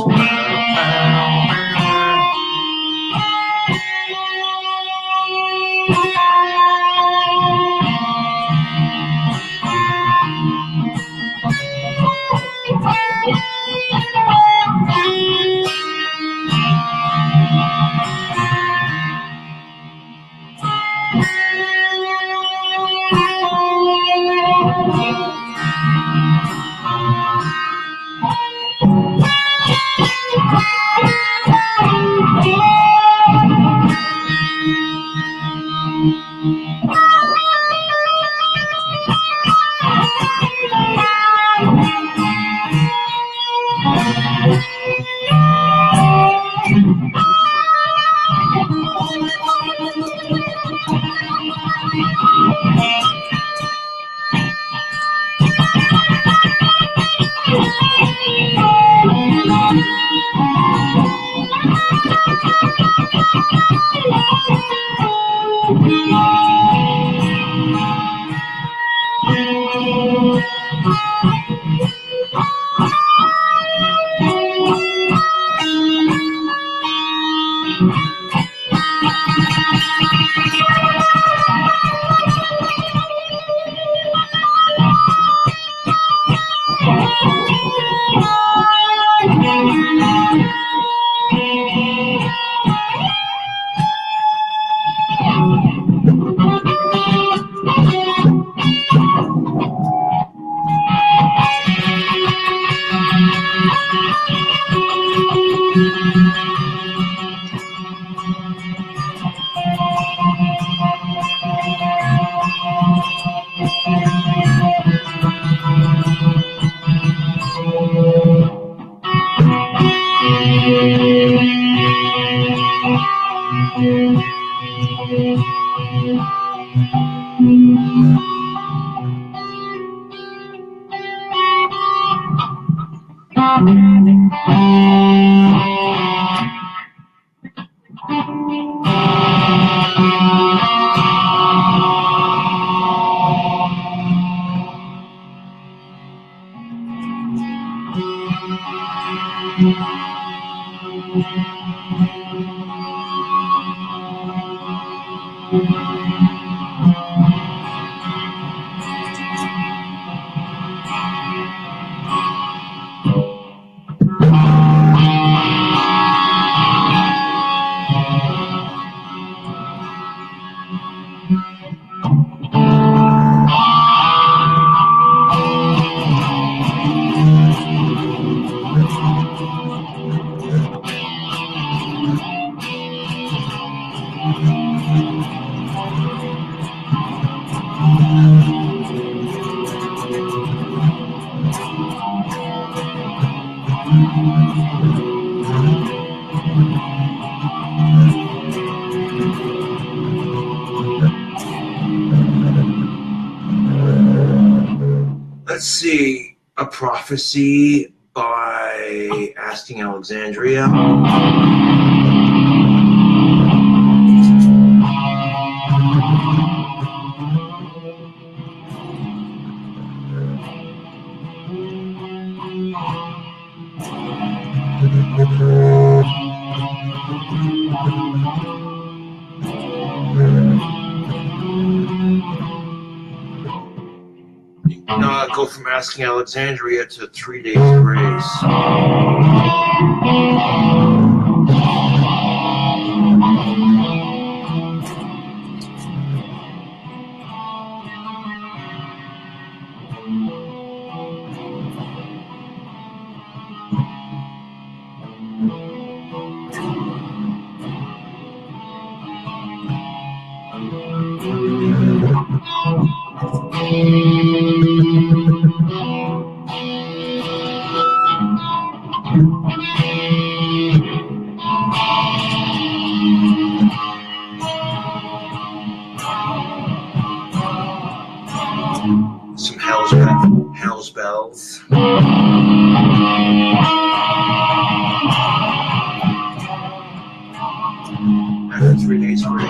Speaker 1: Let's see, A Prophecy by Asking Alexandria. Go from Asking Alexandria to 3 Days Grace. Some Hell's Bells. After 3 Days Grace.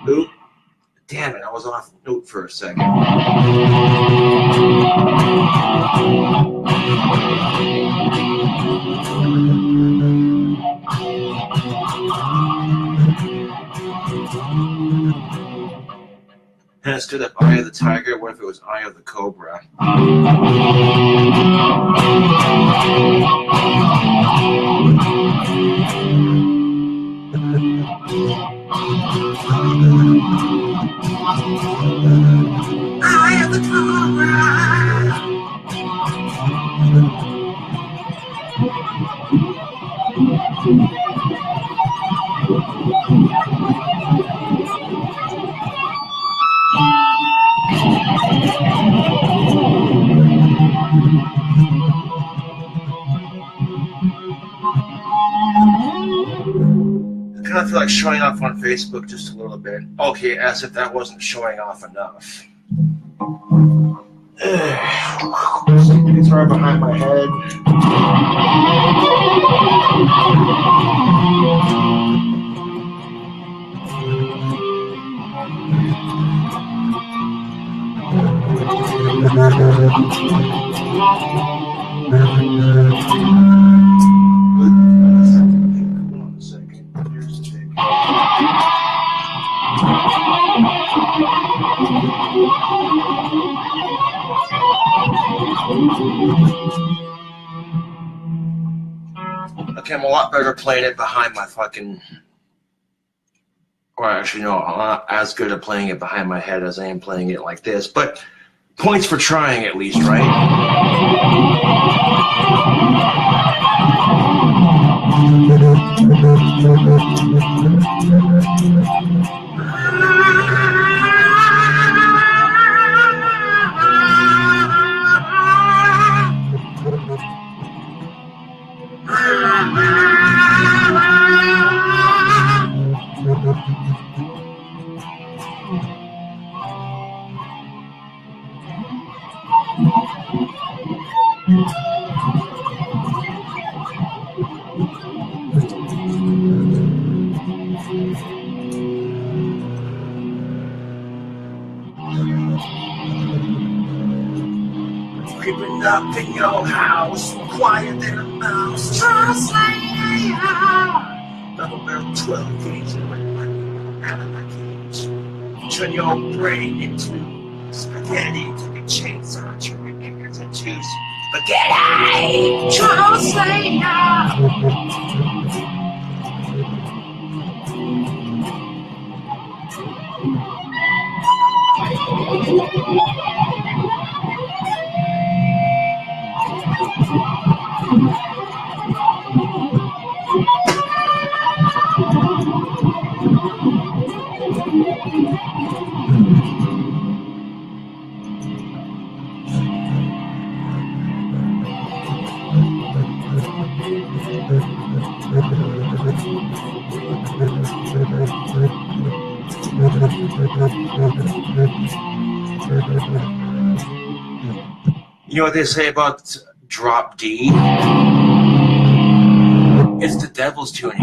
Speaker 1: Oop. Damn it, I was off note for a second. And instead of Eye of the Tiger, what if it was Eye of the Cobra? Eye of the Cobra! I kind of feel like showing off on Facebook just a little bit. Okay, as if that wasn't showing off enough. Guitar behind my head. Okay, I'm a lot better playing it behind my fucking... Or actually, no, I'm not as good at playing it behind my head as I am playing it like this. But points for trying, at least, Creeping up in your house, quiet than a mouse. Just like double barrel 12 gauge in my money out of my cage. Turn your brain into spaghetti. Take a chainsaw, turn your fingers into spaghetti. Just like You know what they say about drop D? It's the devil's tuning.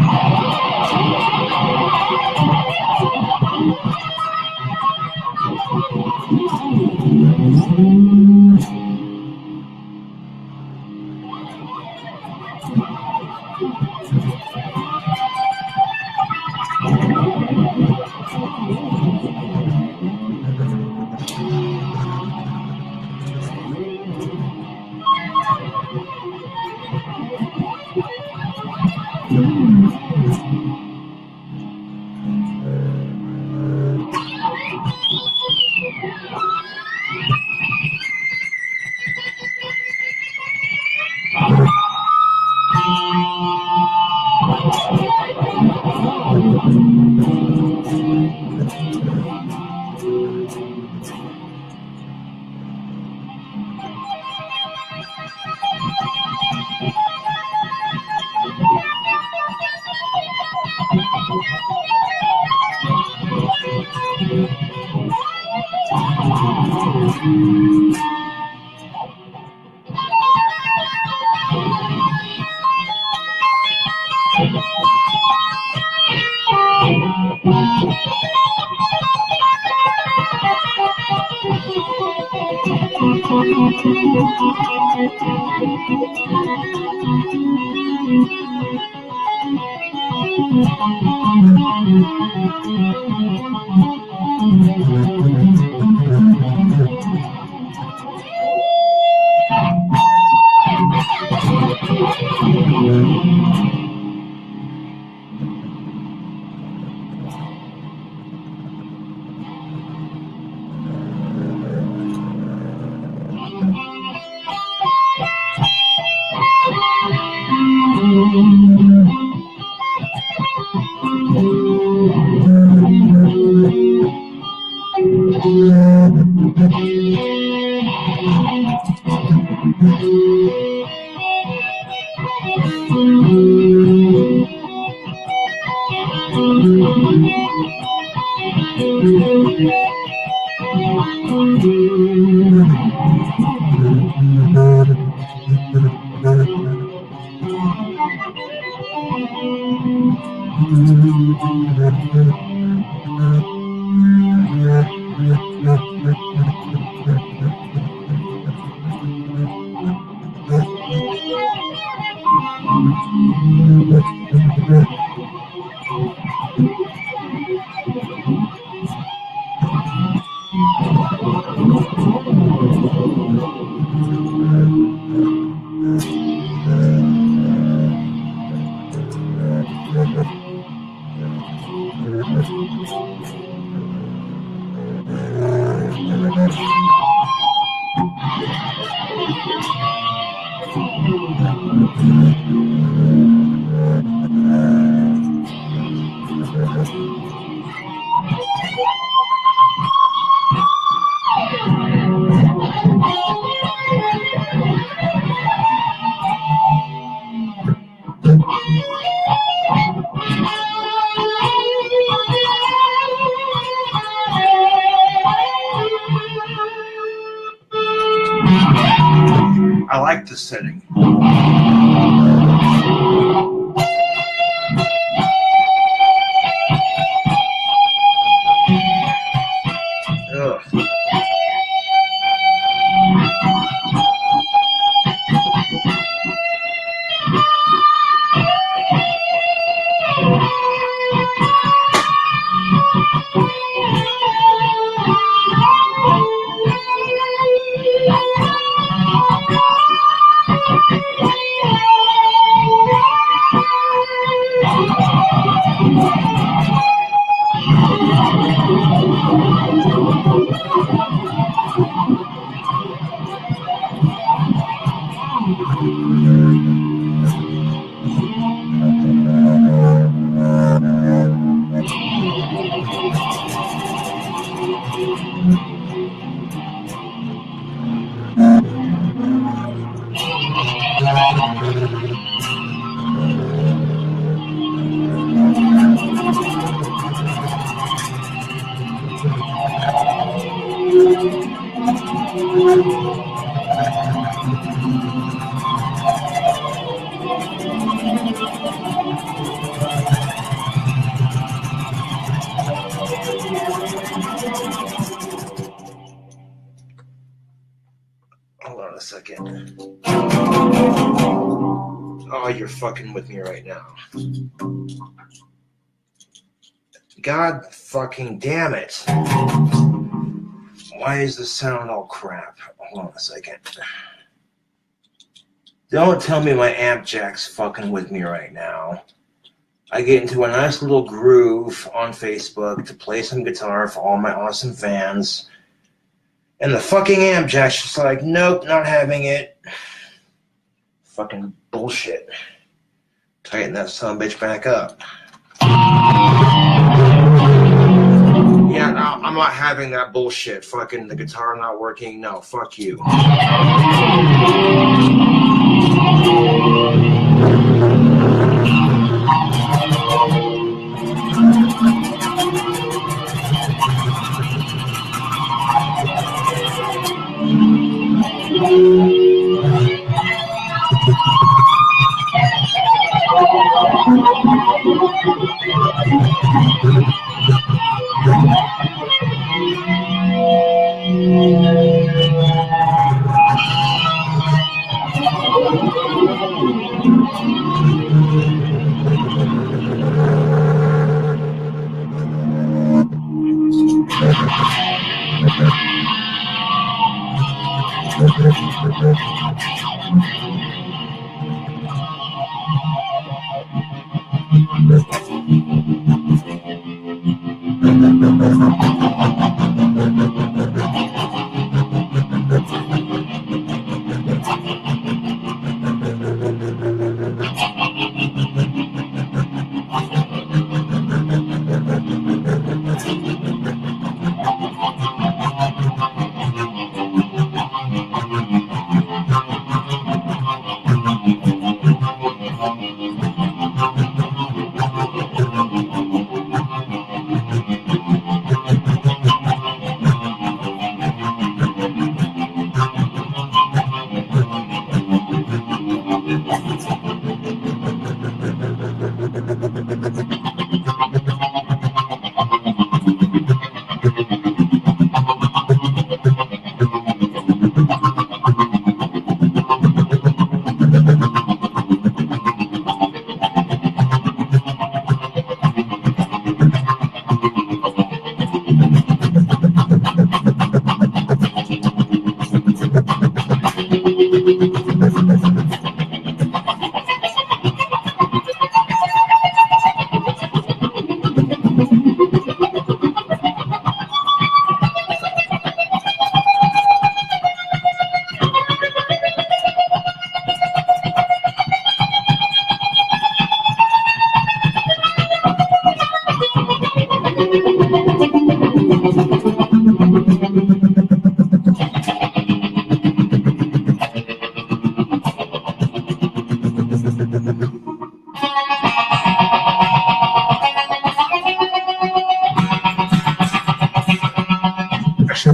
Speaker 1: I like the setting. Ugh. Hold on a second. Oh, you're fucking with me right now. God fucking damn it. Why is the sound all crap? Hold on a second. Don't tell me my amp jack's fucking with me right now. I get into a nice little groove on Facebook to play some guitar for all my awesome fans. And the fucking amp jack's just like, nope, not having it. Fucking bullshit. Tighten that sumbitch back up. Yeah, no, I'm not having that bullshit. Fucking the guitar not working. No, fuck you.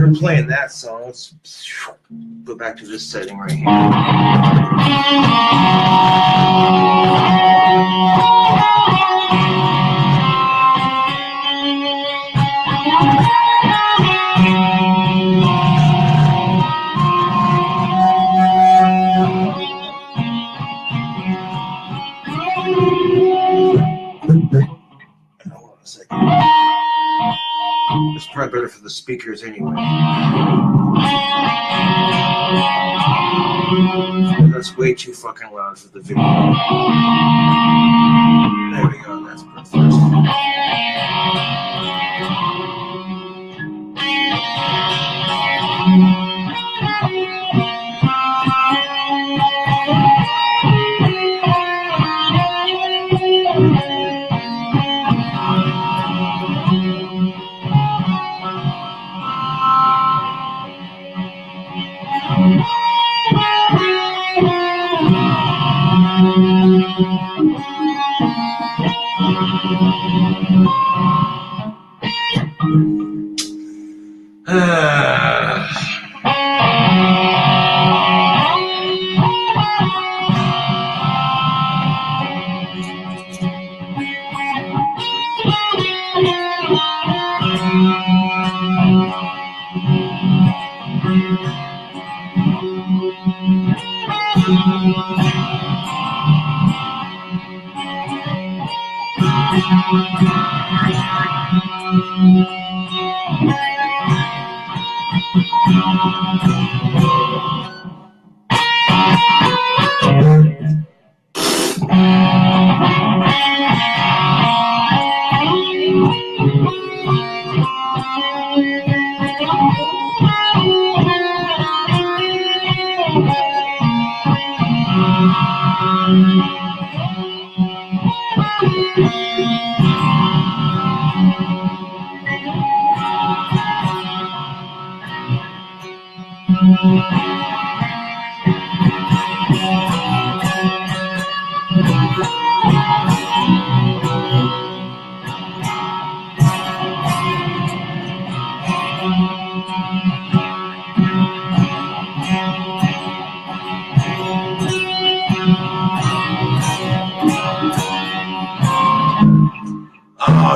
Speaker 1: We're playing that song. Let's go back to this setting right here. Hold on a second. It's probably better for the speakers anyway. That's way too fucking loud for the video. There we go, that's perfect.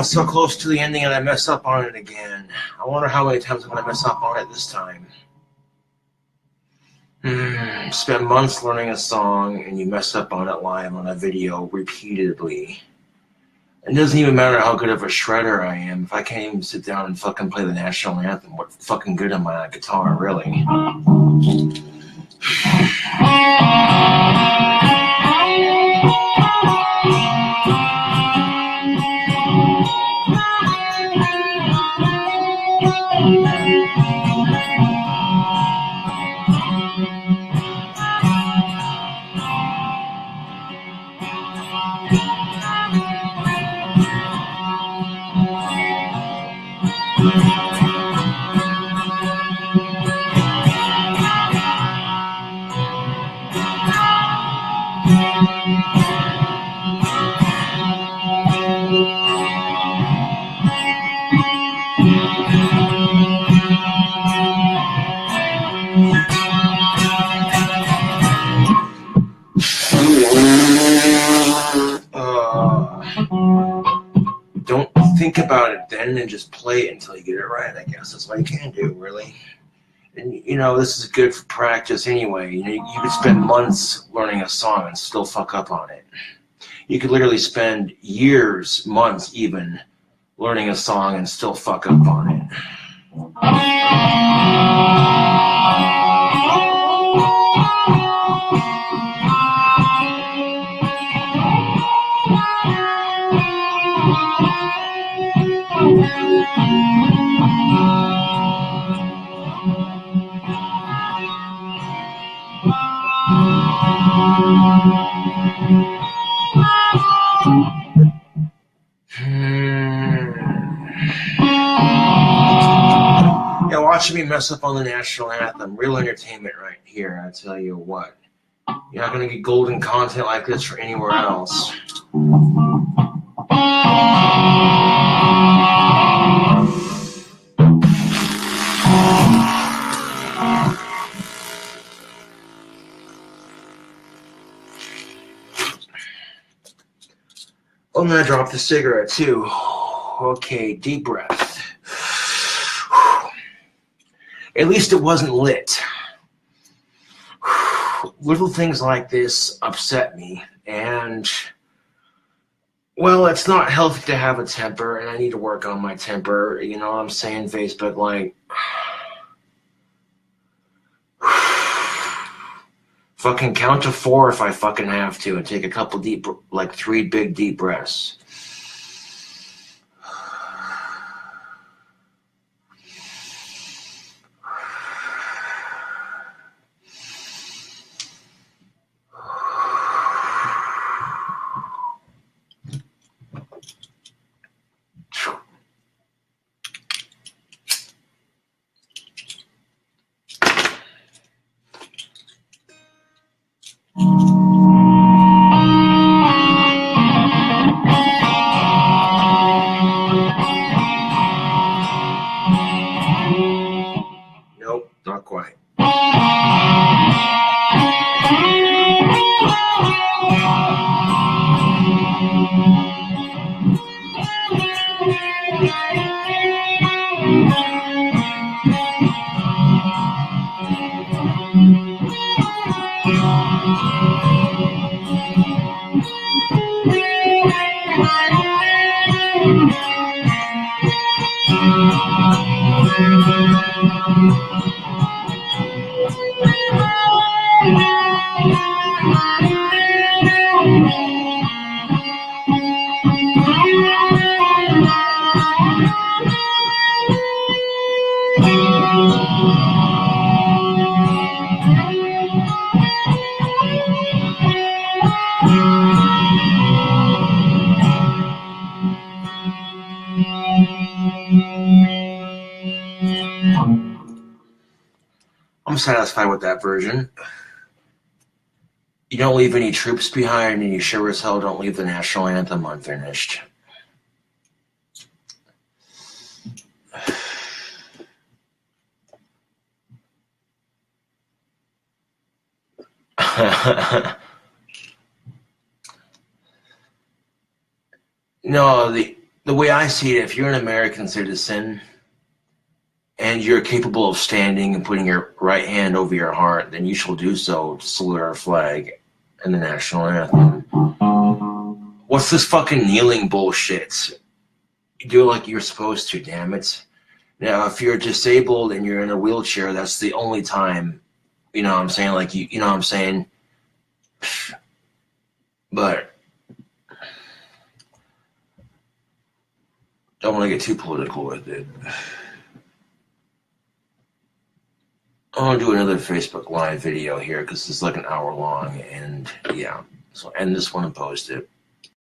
Speaker 1: So close to the ending and I mess up on it again. I wonder how many times I'm going to mess up on it this time. Spend months learning a song and you mess up on it live on a video repeatedly. It doesn't even matter how good of a shredder I am. If I can't even sit down and fucking play the national anthem, what fucking good am I on guitar, really? Don't think about it then and just play it until you get it right, I guess. That's all you can do, really. And, you know, this is good for practice anyway. You know, you could spend months learning a song and still fuck up on it. You could literally spend years, months even, learning a song and still fuck up on it. Yeah, watching me mess up on the national anthem, real entertainment right here, I tell you what. You're not going to get golden content like this for anywhere else. I'm gonna drop the cigarette too. Okay, deep breath. At least it wasn't lit. Little things like this upset me, and well, it's not healthy to have a temper, and I need to work on my temper. You know what I'm saying? Facebook, like, fucking count to 4 if I fucking have to, and take a couple deep, like 3 big deep breaths. Nope, not quite. I'm satisfied with that version. You don't leave any troops behind, and you sure as hell don't leave the national anthem unfinished. No, the way I see it, if you're an American citizen and you're capable of standing and putting your right hand over your heart, then you shall do so to salute our flag and the national anthem. What's this fucking kneeling bullshit? You do it like you're supposed to, damn it. Now, if you're disabled and you're in a wheelchair, that's the only time, you know what I'm saying? Like, you know what I'm saying? But don't want to get too political with it. I want to do another Facebook Live video here because it's like an hour long, and yeah, so end this one and post it.